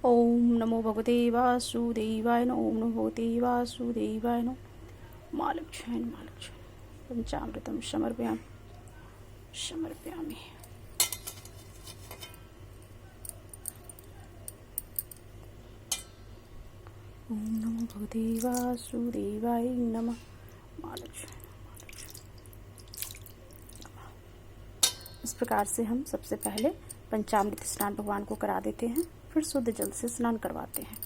ओम नमो भगवते वासुदेवाय नमः। ओम नमो भगवते वासुदेवाय नमः। माँ लक्ष्मण पंचामृतम समर्पयामि। ओम नमो भगवते वासुदेवाय नमः। माँ लक्ष्मण। इस प्रकार से हम सबसे पहले पंचामृत स्नान भगवान को करा देते हैं, फिर शुद्ध जल से स्नान करवाते हैं।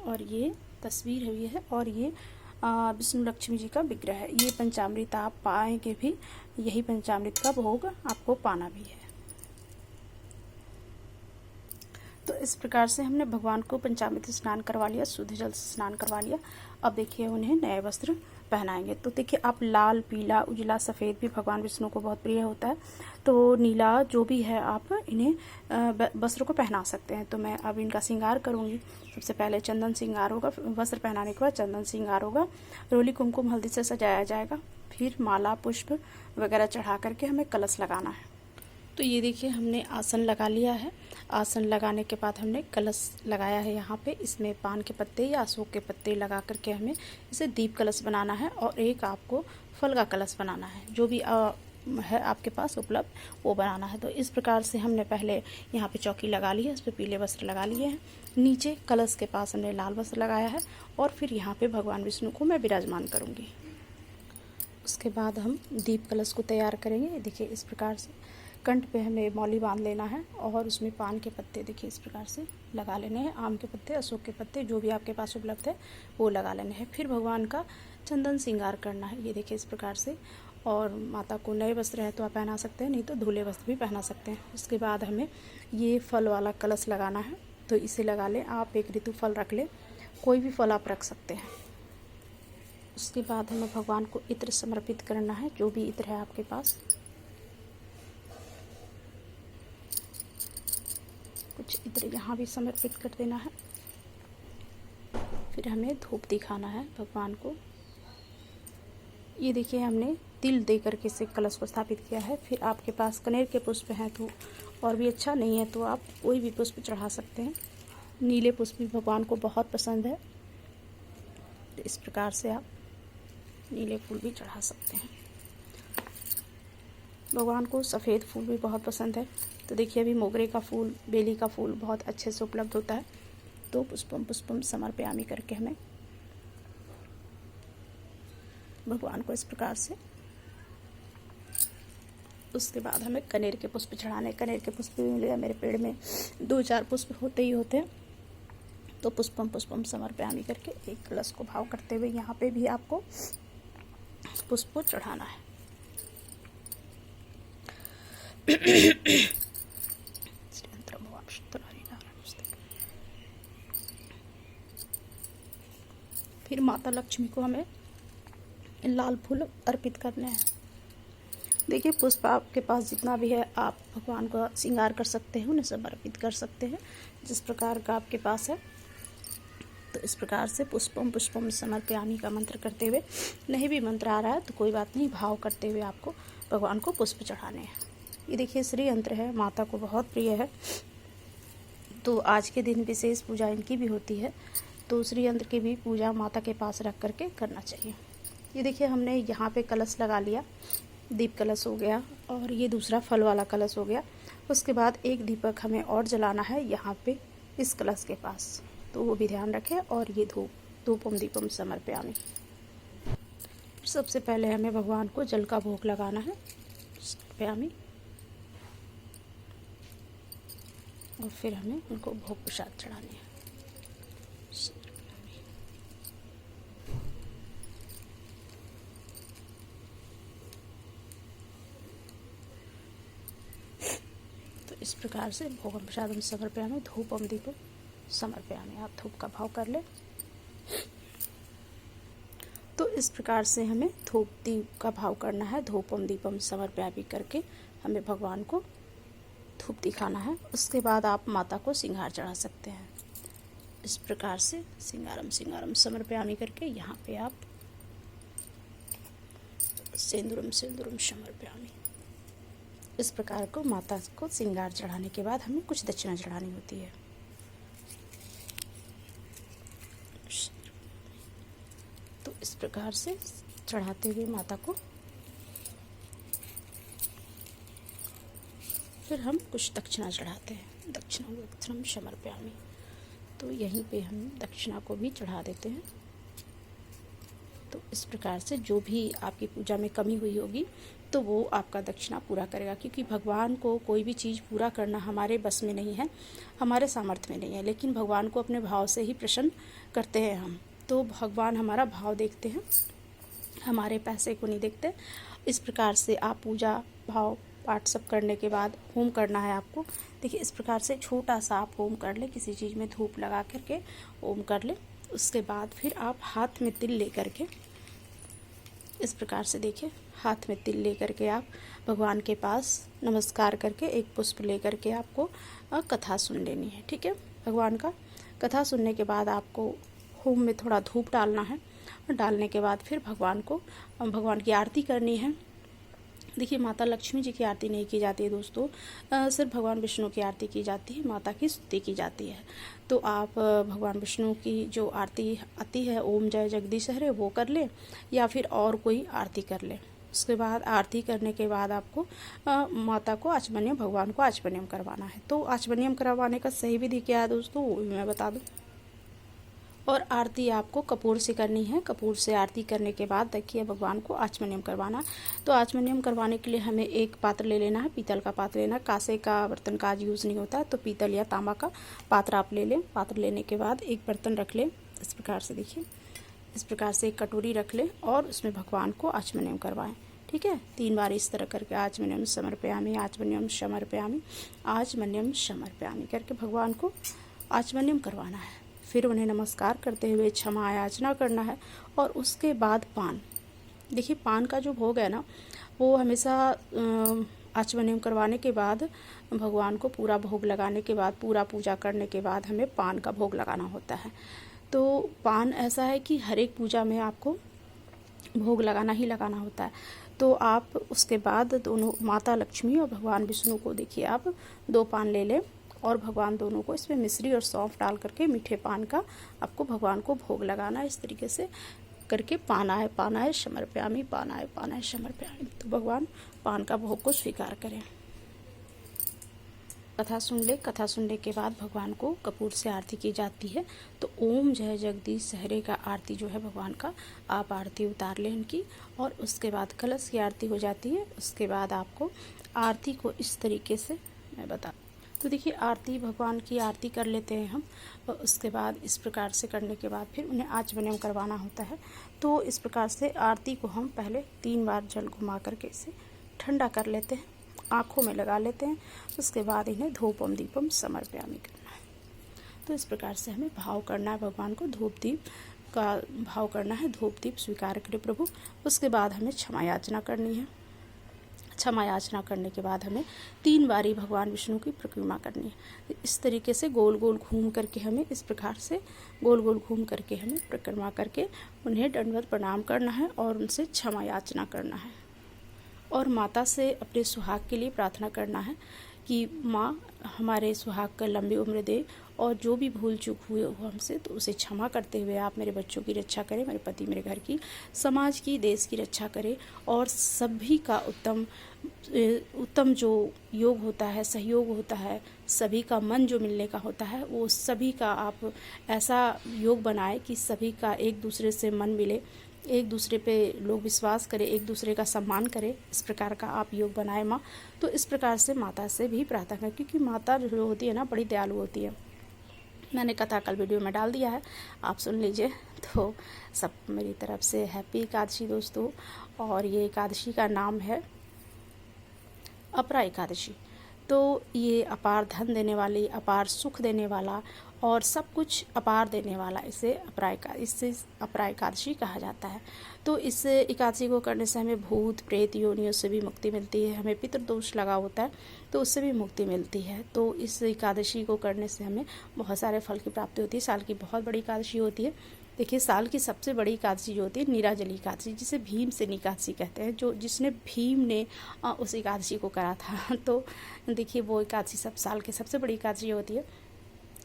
और ये तस्वीर है, ये है, और ये विष्णु लक्ष्मी जी का विग्रह है। ये पंचामृत आप पाएंगे भी, यही पंचामृत का भोग आपको पाना भी है। तो इस प्रकार से हमने भगवान को पंचामृत स्नान करवा लिया, शुद्ध जल से स्नान करवा लिया। अब देखिए उन्हें नए वस्त्र पहनाएंगे। तो देखिए आप लाल, पीला, उजला, सफ़ेद भी भगवान विष्णु को बहुत प्रिय होता है। तो नीला जो भी है आप इन्हें वस्त्र को पहना सकते हैं। तो मैं अब इनका श्रृंगार करूँगी। सबसे पहले चंदन श्रृंगार होगा, वस्त्र पहनाने के बाद चंदन श्रृंगार होगा, रोली कुमकुम हल्दी से सजाया जाएगा, फिर माला पुष्प वगैरह चढ़ा करके हमें कलश लगाना है। तो ये देखिए हमने आसन लगा लिया है। आसन लगाने के बाद हमने कलश लगाया है यहाँ पे। इसमें पान के पत्ते या अशोक के पत्ते लगा करके हमें इसे दीप कलश बनाना है, और एक आपको फल का कलश बनाना है। जो भी है आपके पास उपलब्ध वो बनाना है। तो इस प्रकार से हमने पहले यहाँ पे चौकी लगा ली है, इस पर पीले वस्त्र लगा लिए हैं। नीचे कलश के पास हमने लाल वस्त्र लगाया है, और फिर यहाँ पे भगवान विष्णु को मैं विराजमान करूँगी। उसके बाद हम दीप कलश को तैयार करेंगे। देखिए इस प्रकार से कंठ पे हमें मौली बांध लेना है, और उसमें पान के पत्ते देखिए इस प्रकार से लगा लेने हैं। आम के पत्ते, अशोक के पत्ते, जो भी आपके पास उपलब्ध है वो लगा लेने हैं। फिर भगवान का चंदन श्रृंगार करना है, ये देखिए इस प्रकार से। और माता को नए वस्त्र है तो आप पहना सकते हैं, नहीं तो धुले वस्त्र भी पहना सकते हैं। उसके बाद हमें ये फल वाला कलश लगाना है, तो इसे लगा लें आप। एक ऋतु फल रख लें, कोई भी फल आप रख सकते हैं। उसके बाद हमें भगवान को इत्र समर्पित करना है, जो भी इत्र है आपके पास। कुछ इत्र यहाँ भी समर्पित कर देना है। फिर हमें धूप दिखाना है भगवान को। ये देखिए हमने तिल दे करके से कलश को स्थापित किया है। फिर आपके पास कनेर के पुष्प हैं तो और भी अच्छा, नहीं है तो आप कोई भी पुष्प चढ़ा सकते हैं। नीले पुष्प भी भगवान को बहुत पसंद है, तो इस प्रकार से आप नीले फूल भी चढ़ा सकते हैं। भगवान को सफ़ेद फूल भी बहुत पसंद है। तो देखिए अभी मोगरे का फूल, बेली का फूल बहुत अच्छे से उपलब्ध होता है। तो पुष्पम समर्पयामि करके हमें भगवान को इस प्रकार से। उसके बाद हमें कनेर के पुष्प चढ़ाने। कनेर के पुष्प भी मिलेगा मेरे पेड़ में, 2-4 पुष्प होते ही होते हैं। तो पुष्पम समर्पयामि करके एक कलश को भाव करते हुए यहाँ पे भी आपको पुष्प को चढ़ाना है। फिर माता लक्ष्मी को हमें लाल फूल अर्पित करने हैं। देखिए पुष्प आपके पास जितना भी है आप भगवान का श्रृंगार कर सकते हैं, उन्हें समर्पित कर सकते हैं जिस प्रकार का आपके पास है। तो इस प्रकार से पुष्पम समर्पयामि का मंत्र करते हुए, नहीं भी मंत्र आ रहा है तो कोई बात नहीं, भाव करते हुए आपको भगवान को पुष्प चढ़ाने हैं। ये देखिए श्री यंत्र है, माता को बहुत प्रिय है। तो आज के दिन विशेष पूजा इनकी भी होती है, तो श्री यंत्र की भी पूजा माता के पास रख करके करना चाहिए। ये देखिए हमने यहाँ पे कलश लगा लिया, दीप कलश हो गया, और ये दूसरा फल वाला कलश हो गया। उसके बाद एक दीपक हमें और जलाना है यहाँ पे इस कलश के पास, तो वो भी ध्यान रखें। और ये धूपम दीपम समर्पयामि। सबसे पहले हमें भगवान को जल का भोग लगाना है, समर्पयामि, और फिर हमें उनको भोग प्रसाद चढ़ाने हैं। तो इस प्रकार से भोगम प्रसादम समर्पयामि, धूपम दीपम समर्पयामि। आप धूप का भाव कर लें। तो इस प्रकार से हमें धूप दीप का भाव करना है। धूपम दीपम समर्पयामि करके हमें भगवान को धूप दिखाना है। उसके बाद आप माता को श्रृंगार चढ़ा सकते हैं। इस प्रकार से श्रृंगारम समर्पयामि करके यहाँ पे आप सिंदूरम समर्पयामि। इस प्रकार को माता को श्रृंगार चढ़ाने के बाद हमें कुछ दक्षिणा चढ़ानी होती है। तो इस प्रकार से चढ़ाते हुए माता को फिर हम कुछ दक्षिणा चढ़ाते हैं। दक्षिणा समर्पयामि। तो यहीं पे हम दक्षिणा को भी चढ़ा देते हैं। तो इस प्रकार से जो भी आपकी पूजा में कमी हुई होगी तो वो आपका दक्षिणा पूरा करेगा, क्योंकि भगवान को कोई भी चीज़ पूरा करना हमारे बस में नहीं है, हमारे सामर्थ्य में नहीं है, लेकिन भगवान को अपने भाव से ही प्रसन्न करते हैं हम। तो भगवान हमारा भाव देखते हैं, हमारे पैसे को नहीं देखते। इस प्रकार से आप पूजा भाव पाठ सब करने के बाद होम करना है आपको। देखिए इस प्रकार से छोटा सा आप होम कर ले, किसी चीज़ में धूप लगा करके होम कर ले। उसके बाद फिर आप हाथ में तिल लेकर के इस प्रकार से देखिए, हाथ में तिल लेकर के आप भगवान के पास नमस्कार करके एक पुष्प लेकर के आपको कथा सुन लेनी है। ठीक है, भगवान का कथा सुनने के बाद आपको होम में थोड़ा धूप डालना है। डालने के बाद फिर भगवान की आरती करनी है। देखिए माता लक्ष्मी जी की आरती नहीं की जाती है दोस्तों, सिर्फ भगवान विष्णु की आरती की जाती है, माता की स्तुति की जाती है। तो आप भगवान विष्णु की जो आरती आती है ओम जय जगदीश हरे वो कर लें, या फिर और कोई आरती कर लें। उसके बाद आरती करने के बाद आपको माता को आचमन्यम, भगवान को आचमन्यम करवाना है। तो आचमन्यम करवाने का सही विधि क्या है दोस्तों, वो भी मैं बता दूँ। और आरती आपको कपूर से करनी है। कपूर से आरती करने के बाद देखिए भगवान को आचमन्यम करवाना। तो आचमन्यम करवाने के लिए हमें एक पात्र ले लेना है, पीतल का पात्र लेना। कांसे का बर्तन का आज यूज़ नहीं होता है, तो पीतल या तांबा का पात्र आप ले लें। पात्र लेने के बाद एक बर्तन रख लें इस प्रकार से, देखिए इस प्रकार से एक कटोरी रख लें और उसमें भगवान को आचमन्यम करवाएं। ठीक है, 3 बार इस तरह करके आचमन्यम समर्पयामि, आचमन्यम समर्पयामि, आचमन्यम समर्पयामि करके भगवान को आचमन्यम करवाना है। फिर उन्हें नमस्कार करते हुए क्षमा याचना करना है। और उसके बाद पान, देखिए पान का जो भोग है ना, वो हमेशा आचमन्यम करवाने के बाद भगवान को पूरा भोग लगाने के बाद, पूरा पूजा करने के बाद हमें पान का भोग लगाना होता है। तो पान ऐसा है कि हर एक पूजा में आपको भोग लगाना ही लगाना होता है। तो आप उसके बाद दोनों माता लक्ष्मी और भगवान विष्णु को देखिए आप 2 पान ले लें और भगवान दोनों को इसमें मिश्री और सौंफ डाल करके मीठे पान का आपको भगवान को भोग लगाना है। इस तरीके से करके पानाय समर्पयामि, पानाय समर्पयामि। तो भगवान पान का भोग को स्वीकार करें। कथा सुन ले। कथा सुनने के बाद भगवान को कपूर से आरती की जाती है। तो ओम जय जगदीश हरे का आरती जो है भगवान का, आप आरती उतार लें इनकी। और उसके बाद कलश की आरती हो जाती है। उसके बाद आपको आरती को इस तरीके से मैं बता, तो देखिए आरती, भगवान की आरती कर लेते हैं हम। और उसके बाद इस प्रकार से करने के बाद फिर उन्हें आचमन्यम करवाना होता है। तो इस प्रकार से आरती को हम पहले 3 बार जल घुमा करके इसे ठंडा कर लेते हैं, आँखों में लगा लेते हैं। उसके बाद इन्हें धूपम दीपम समर्पयामि करना है। तो इस प्रकार से हमें भाव करना है, भगवान को धूप दीप का भाव करना है। धूप दीप स्वीकार करें प्रभु। उसके बाद हमें क्षमा याचना करनी है। क्षमा याचना करने के बाद हमें 3 बारी भगवान विष्णु की परिक्रमा करनी है। इस तरीके से गोल गोल घूम करके हमें, इस प्रकार से गोल गोल घूम करके हमें परिक्रमा करके उन्हें दंडवत प्रणाम करना है और उनसे क्षमा याचना करना है। और माता से अपने सुहाग के लिए प्रार्थना करना है कि माँ हमारे सुहाग का लंबी उम्र दे, और जो भी भूल चूक हुए हो हमसे तो उसे क्षमा करते हुए आप मेरे बच्चों की रक्षा करें, मेरे पति, मेरे घर की, समाज की, देश की रक्षा करें। और सभी का उत्तम जो योग होता है, सहयोग होता है, सभी का मन जो मिलने का होता है, वो सभी का आप ऐसा योग बनाए कि सभी का एक दूसरे से मन मिले, एक दूसरे पे लोग विश्वास करें, एक दूसरे का सम्मान करें। इस प्रकार का आप योग बनाए माँ। तो इस प्रकार से माता से भी प्रार्थना करें, क्योंकि माता जो होती है ना, बड़ी दयालु होती है। मैंने कथा कल वीडियो में डाल दिया है, आप सुन लीजिए। तो सब मेरी तरफ से हैप्पी एकादशी दोस्तों। और ये एकादशी का नाम है अपरा एकादशी। तो ये अपार धन देने वाली, अपार सुख देने वाला और सब कुछ अपार देने वाला, इसे अपरा एकादशी कहा जाता है। तो इस एकादशी को करने से हमें भूत प्रेत योनियों से भी मुक्ति मिलती है। हमें पितृदोष लगा होता है तो उससे भी मुक्ति मिलती है। तो इस एकादशी को करने से हमें बहुत सारे फल की प्राप्ति होती है। साल की बहुत बड़ी एकादशी होती है। देखिए साल की सबसे बड़ी एकादशी जो होती है नीराजली एकादशी, जिसे भीमसेनी एकादशी कहते हैं, जो जिसने भीम ने उस एकादशी को करा था। तो देखिए वो एकादशी सब साल की सबसे बड़ी एकादशी होती है,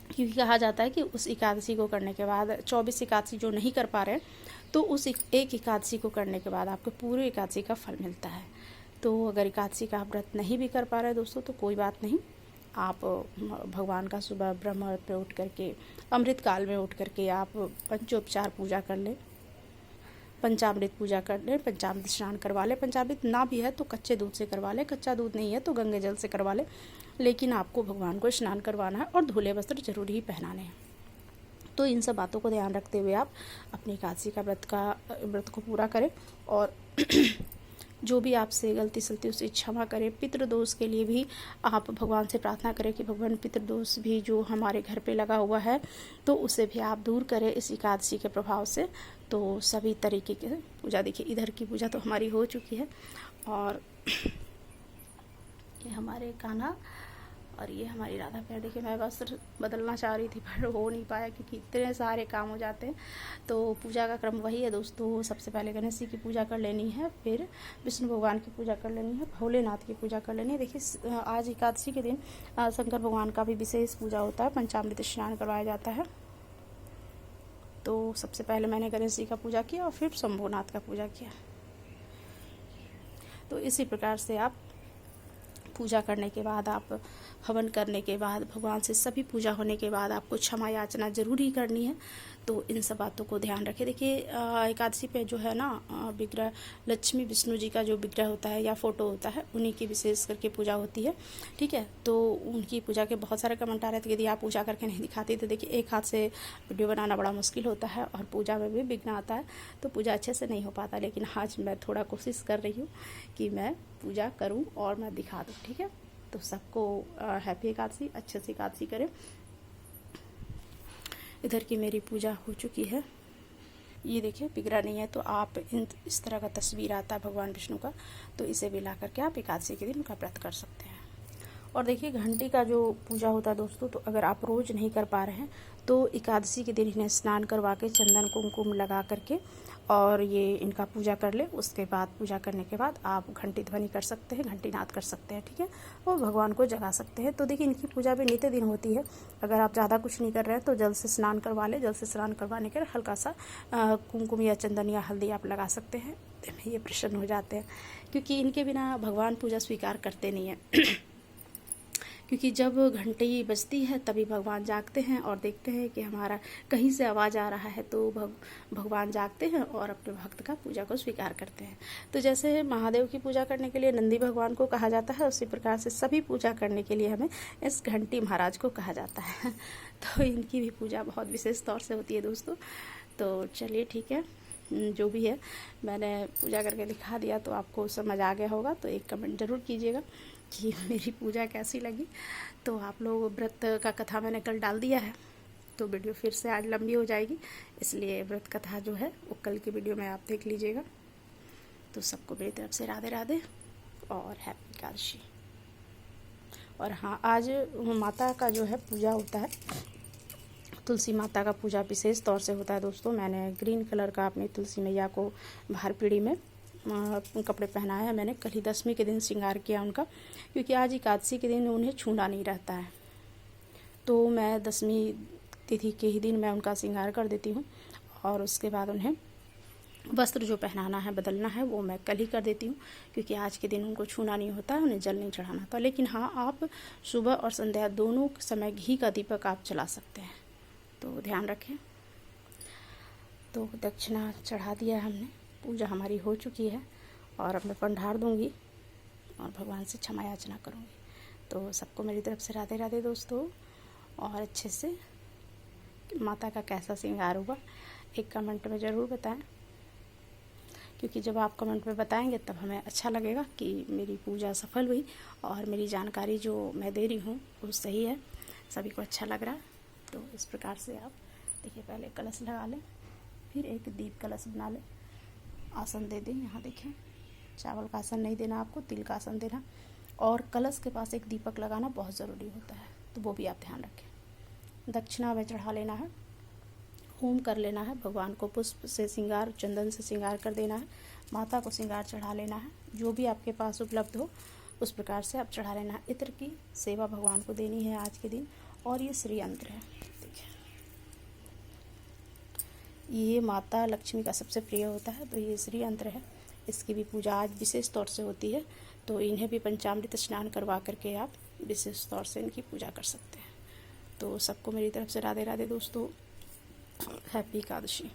क्योंकि कहा जाता है कि उस एकादशी को करने के बाद 24 एकादशी जो नहीं कर पा रहे हैं, तो उस एक एकादशी को करने के बाद आपको पूरे एकादशी का फल मिलता है। तो अगर एकादशी का आप व्रत नहीं भी कर पा रहे दोस्तों तो कोई बात नहीं, आप भगवान का सुबह ब्रह्म मुहूर्त में उठ करके, अमृत काल में उठ करके आप पंचोपचार पूजा कर लें, पंचामृत पूजा कर लें, पंचामृत स्नान करवा लें। पंचामृत ना भी है तो कच्चे दूध से करवा लें, कच्चा दूध नहीं है तो गंगे जल से करवा लें, लेकिन आपको भगवान को स्नान करवाना है और धुले वस्त्र जरूर ही पहनाने हैं। तो इन सब बातों को ध्यान रखते हुए आप अपनी एकादशी का व्रत को पूरा करें और जो भी आपसे गलती सलती उसे क्षमा करें। पितृदोष के लिए भी आप भगवान से प्रार्थना करें कि भगवान पितृदोष भी जो हमारे घर पे लगा हुआ है तो उसे भी आप दूर करें इस एकादशी के प्रभाव से। तो सभी तरीके की पूजा, देखिए इधर की पूजा तो हमारी हो चुकी है और ये हमारे कान्हा और ये हमारी राधा प्यार। देखिए मैं वस्त्र बदलना चाह रही थी पर हो नहीं पाया क्योंकि इतने सारे काम हो जाते हैं। तो पूजा का क्रम वही है दोस्तों, सबसे पहले गणेश जी की पूजा कर लेनी है, फिर विष्णु भगवान की पूजा कर लेनी है, भोलेनाथ की पूजा कर लेनी है। देखिए आज एकादशी के दिन शंकर भगवान का भी विशेष पूजा होता है, पंचामृत स्नान करवाया जाता है। तो सबसे पहले मैंने गणेश जी का पूजा किया और फिर शंभुनाथ का पूजा किया। तो इसी प्रकार से आप पूजा करने के बाद, आप हवन करने के बाद, भगवान से सभी पूजा होने के बाद आपको क्षमा याचना जरूर ही करनी है। तो इन सब बातों को ध्यान रखें। देखिए एकादशी पे जो है ना विग्रह, लक्ष्मी विष्णु जी का जो विग्रह होता है या फोटो होता है उन्हीं की विशेष करके पूजा होती है, ठीक है। तो उनकी पूजा के बहुत सारे कमेंट आ रहे थे, यदि आप पूजा करके नहीं दिखाते तो देखिए एक हाथ से वीडियो बनाना बड़ा मुश्किल होता है और पूजा में भी विघ्न आता है, तो पूजा अच्छे से नहीं हो पाता। लेकिन आज मैं थोड़ा कोशिश कर रही हूँ कि मैं पूजा करूँ और मैं दिखा दूँ, ठीक है। तो सबको हैप्पी एकादशी, अच्छे से एकादशी करें। इधर की मेरी पूजा हो चुकी है, ये देखिए बिगड़ा नहीं है। तो आप इस तरह का तस्वीर आता है भगवान विष्णु का, तो इसे भी ला करके आप एकादशी के दिन उनका व्रत कर सकते हैं। और देखिए घंटी का जो पूजा होता है दोस्तों, तो अगर आप रोज नहीं कर पा रहे हैं तो एकादशी के दिन इन्हें स्नान करवा के चंदन कुमकुम लगा करके और ये इनका पूजा कर ले। उसके बाद पूजा करने के बाद आप घंटी ध्वनि कर सकते हैं, घंटी नाद कर सकते हैं, ठीक है, और भगवान को जगा सकते हैं। तो देखिए इनकी पूजा भी नित्य दिन होती है। अगर आप ज़्यादा कुछ नहीं कर रहे हैं तो जल से स्नान करवा लें, जल से स्नान करवाने के हल्का सा कुमकुम या चंदन या हल्दी आप लगा सकते हैं, ये प्रसन्न हो जाते हैं, क्योंकि इनके बिना भगवान पूजा स्वीकार करते नहीं हैं। क्योंकि जब घंटी बजती है तभी भगवान जागते हैं और देखते हैं कि हमारा कहीं से आवाज़ आ रहा है, तो भगवान जागते हैं और अपने भक्त का पूजा को स्वीकार करते हैं। तो जैसे महादेव की पूजा करने के लिए नंदी भगवान को कहा जाता है, उसी प्रकार से सभी पूजा करने के लिए हमें इस घंटी महाराज को कहा जाता है। तो इनकी भी पूजा बहुत विशेष तौर से होती है दोस्तों। तो चलिए ठीक है, जो भी है मैंने पूजा करके दिखा दिया, तो आपको समझ आ गया होगा। तो एक कमेंट ज़रूर कीजिएगा कि मेरी पूजा कैसी लगी। तो आप लोग व्रत का कथा मैंने कल डाल दिया है, तो वीडियो फिर से आज लंबी हो जाएगी, इसलिए व्रत कथा जो है वो कल की वीडियो में आप देख लीजिएगा। तो सबको मेरी तरफ से राधे राधे और हैप्पी एकादशी। और हाँ, आज माता का जो है पूजा होता है, तुलसी माता का पूजा विशेष तौर से होता है दोस्तों। मैंने ग्रीन कलर का अपनी तुलसी मैया को भार पीढ़ी में कपड़े पहनाए हैं। मैंने कल ही 10वीं के दिन श्रृंगार किया उनका, क्योंकि आज एकादशी के दिन उन्हें छूना नहीं रहता है। तो मैं 10वीं तिथि के ही दिन मैं उनका श्रृंगार कर देती हूँ और उसके बाद उन्हें वस्त्र जो पहनाना है, बदलना है, वो मैं कल ही कर देती हूँ, क्योंकि आज के दिन उनको छूना नहीं होता है, उन्हें जल नहीं चढ़ाना होता। लेकिन हाँ, आप सुबह और संध्या दोनों समय घी का दीपक आप जला सकते हैं, तो ध्यान रखें। तो दक्षिणा चढ़ा दिया हमने, पूजा हमारी हो चुकी है और अब मैं पंडार दूंगी और भगवान से क्षमा याचना करूंगी। तो सबको मेरी तरफ से राधे राधे दोस्तों। और अच्छे से माता का कैसा श्रृंगार हुआ एक कमेंट में ज़रूर बताएं, क्योंकि जब आप कमेंट में बताएंगे तब हमें अच्छा लगेगा कि मेरी पूजा सफल हुई और मेरी जानकारी जो मैं दे रही हूँ वो सही है, सभी को अच्छा लग रहा है। तो इस प्रकार से आप देखिए, पहले कलश लगा लें, फिर एक दीप कलश बना लें, आसन दे दें। यहाँ देखें, चावल का आसन नहीं देना आपको, तिल का आसन देना, और कलश के पास एक दीपक लगाना बहुत ज़रूरी होता है, तो वो भी आप ध्यान रखें। दक्षिणा में चढ़ा लेना है होम कर लेना है, भगवान को पुष्प से श्रृंगार, चंदन से श्रृंगार कर देना है, माता को श्रृंगार चढ़ा लेना है, जो भी आपके पास उपलब्ध हो उस प्रकार से आप चढ़ा लेना है। इत्र की सेवा भगवान को देनी है आज के दिन। और ये श्री यंत्र है, देखिए ये माता लक्ष्मी का सबसे प्रिय होता है, तो ये श्री यंत्र है। इसकी भी पूजा आज विशेष तौर से होती है, तो इन्हें भी पंचामृत स्नान करवा करके आप विशेष तौर से इनकी पूजा कर सकते हैं। तो सबको मेरी तरफ से राधे राधे दोस्तों, हैप्पी एकादशी।